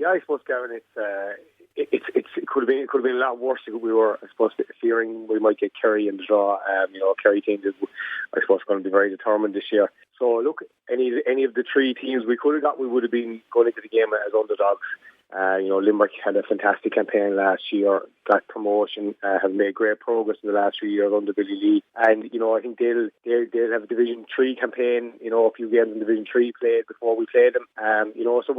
Yeah, I suppose, Gavin, it could have been a lot worse. We were, I suppose, fearing we might get Kerry in the draw. Kerry team is, I suppose, going to be very determined this year. So look, any of the three teams we could have got, we would have been going into the game as underdogs. Limerick had a fantastic campaign last year, got promotion, have made great progress in the last 3 years under Billy Lee, and I think they'll have a Division 3 campaign. A few games in Division 3 played before we played them. So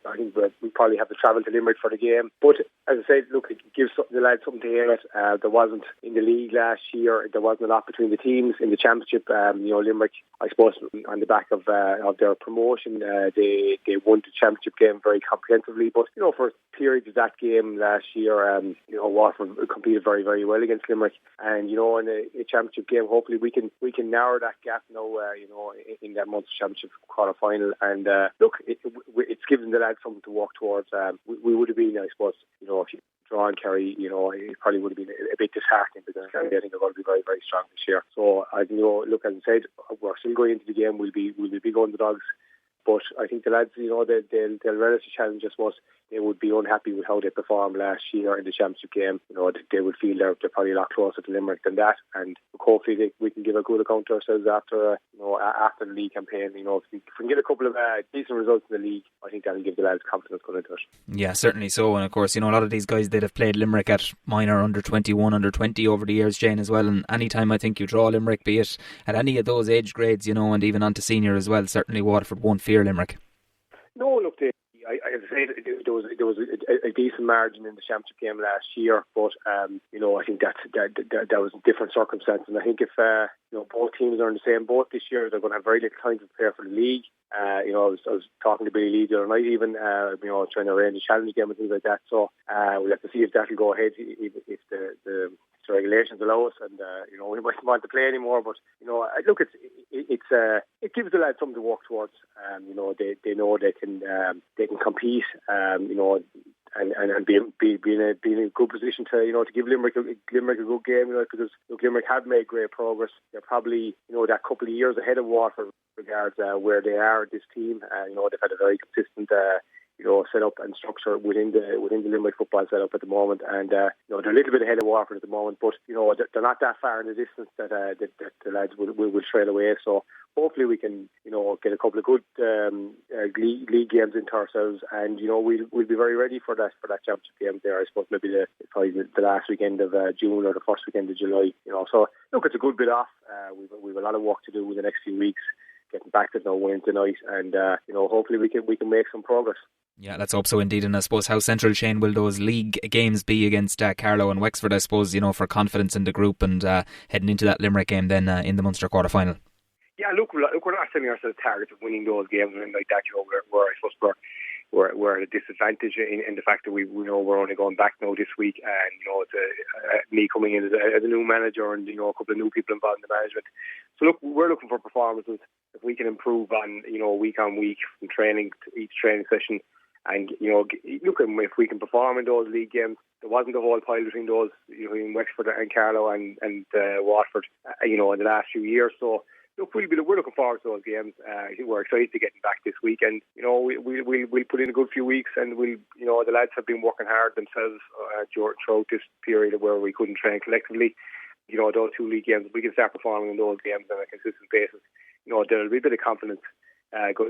I think we probably have to travel to Limerick for the game. But as I said, look, it gives the lads something to aim at. There wasn't in the league last year. There wasn't a lot between the teams in the championship. Limerick, I suppose, on the back of their promotion, they won the championship game very comprehensively. But for periods of that game last year, Waterford competed very, very well against Limerick, and in a championship game, hopefully we can narrow that gap now. In that Munster Championship quarter-final, and look, it's given the lads something to walk towards. We would have been, I suppose, if you draw and Kerry, it probably would have been a bit disheartening because Kerry, I think, are going to be very, very strong this year. So look, as I said, we're still going into the game. We'll be big underdogs. But I think the lads, they'll relish the challenge. I suppose they would be unhappy with how they performed last year in the championship game. They would feel they're probably a lot closer to Limerick than that. And hopefully we can give a good account to ourselves after the league campaign. If we can get a couple of decent results in the league, I think that'll give the lads confidence going into it. Yeah, certainly so. And of course, a lot of these guys, they'd have played Limerick at minor, under 21, under 20 over the years, Jane, as well. And any time I think you draw Limerick, be it at any of those age grades, and even on to senior as well, certainly Waterford won't fear Limerick. No, look, as I said, there was a decent margin in the championship game last year, but I think that was different circumstances. And I think if both teams are in the same boat this year, they're going to have very little time to prepare for the league. I was talking to Billy Lee the other night, even trying to arrange a challenge game and things like that. So we'll have to see if that'll go ahead, if the regulations allow us, and we mightn't want to play anymore. But look, it gives the lads something to work towards. They know they can compete. And be in a good position to give Limerick a good game. Because Limerick have made great progress. They're probably that couple of years ahead of Waterford regards where they are at this team. They've had a very consistent set up and structure within the Limerick football setup at the moment, and they're a little bit ahead of Waterford at the moment, but they're not that far in the distance that the lads will trail away. So hopefully we can get a couple of good league games into ourselves, and we'll be very ready for that championship game there. I suppose maybe the last weekend of June or the first weekend of July. So look, it's a good bit off. We've a lot of work to do in the next few weeks, getting back to Wednesday night, and hopefully we can make some progress. Yeah, let's hope so indeed. And I suppose, how central, Shane, will those league games be against Carlow and Wexford, I suppose, for confidence in the group and heading into that Limerick game then in the Munster quarter-final? Yeah, look, we're not setting ourselves targets of winning those games and like that. Where I suppose we're at a disadvantage in the fact that we're only going back now this week, and it's me coming in as a new manager, and a couple of new people involved in the management. So look, we're looking for performances. If we can improve on week on week from training to each training session. And, look, if we can perform in those league games, there wasn't a whole pile between those, in Wexford and Carlow and Waterford, in the last few years. So, look, we're looking forward to those games. I think we're excited to getting back this week, and we'll put in a good few weeks, and the lads have been working hard themselves throughout this period where we couldn't train collectively. Those two league games, if we can start performing in those games on a consistent basis, there'll be a bit of confidence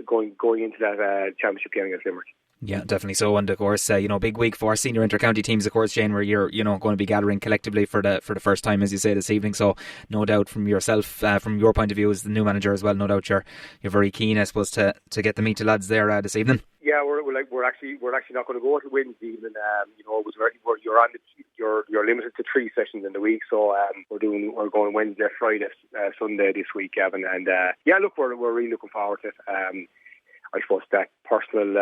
going into that championship game against Limerick. Yeah, definitely so. And of course, big week for senior inter-county teams, of course, Jane, where you're, going to be gathering collectively for the first time, as you say, this evening. So no doubt from yourself, from your point of view as the new manager as well, no doubt you're very keen, I suppose, to get to meet the lads there this evening. Yeah, we're actually not going to go to Wednesday evening. You're limited to 3 sessions in the week, so we're going Wednesday, Friday, Sunday this week, Gavin. And we're really looking forward to it. I suppose that personal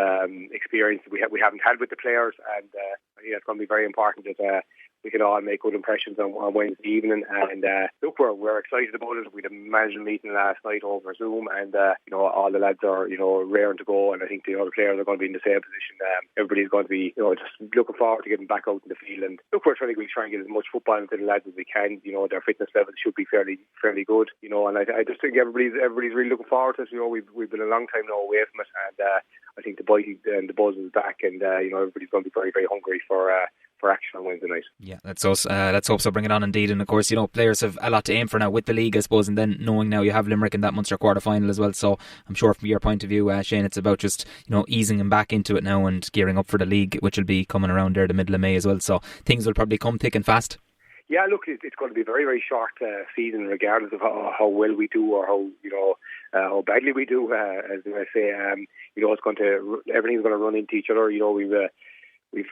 experience we haven't had with the players, and I think that's going to be very important. That we can all make good impressions on Wednesday evening. And look, we're excited about it. We had a management meeting last night over Zoom, and all the lads are raring to go, and I think the other players are going to be in the same position. Everybody's going to be just looking forward to getting back out in the field. And look, we're trying to get as much football into the lads as we can. Their fitness levels should be fairly good. And I just think everybody's really looking forward to it. We've been a long time now away from it, and I think the bite and the buzz is back, and everybody's going to be very, very hungry for action on Wednesday night. Yeah, let's hope so. Bring it on indeed. And of course, players have a lot to aim for now with the league, I suppose, and then knowing now you have Limerick in that Munster Quarter-Final as well. So I'm sure from your point of view, Shane, it's about just easing them back into it now and gearing up for the league, which will be coming around there the middle of May as well. So things will probably come thick and fast. Yeah, look, it's going to be a very, very short season, regardless of how well we do or how badly we do. As I say, it's going to everything's going to run into each other. We've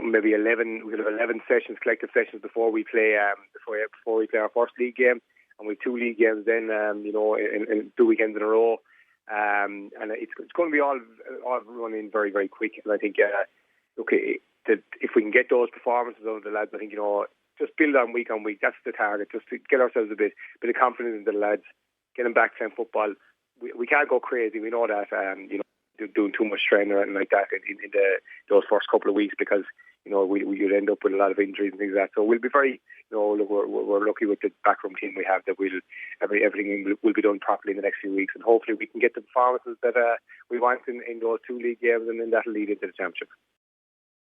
maybe 11 sessions, collective sessions before we play our first league game, and we've 2 league games then in 2 weekends in a row, and it's going to be all running very, very quick. And I think if we can get those performances out of the lads, I think just build on week, that's the target, just to get ourselves a bit of confidence in the lads, get them back playing football. We can't go crazy, we know that, doing too much training or anything like that in those first couple of weeks, because we'd end up with a lot of injuries and things like that. So we'll be very, we're lucky with the backroom team we have, that everything will be done properly in the next few weeks, and hopefully we can get the performances that we want in those 2 league games, and then that'll lead into the championship.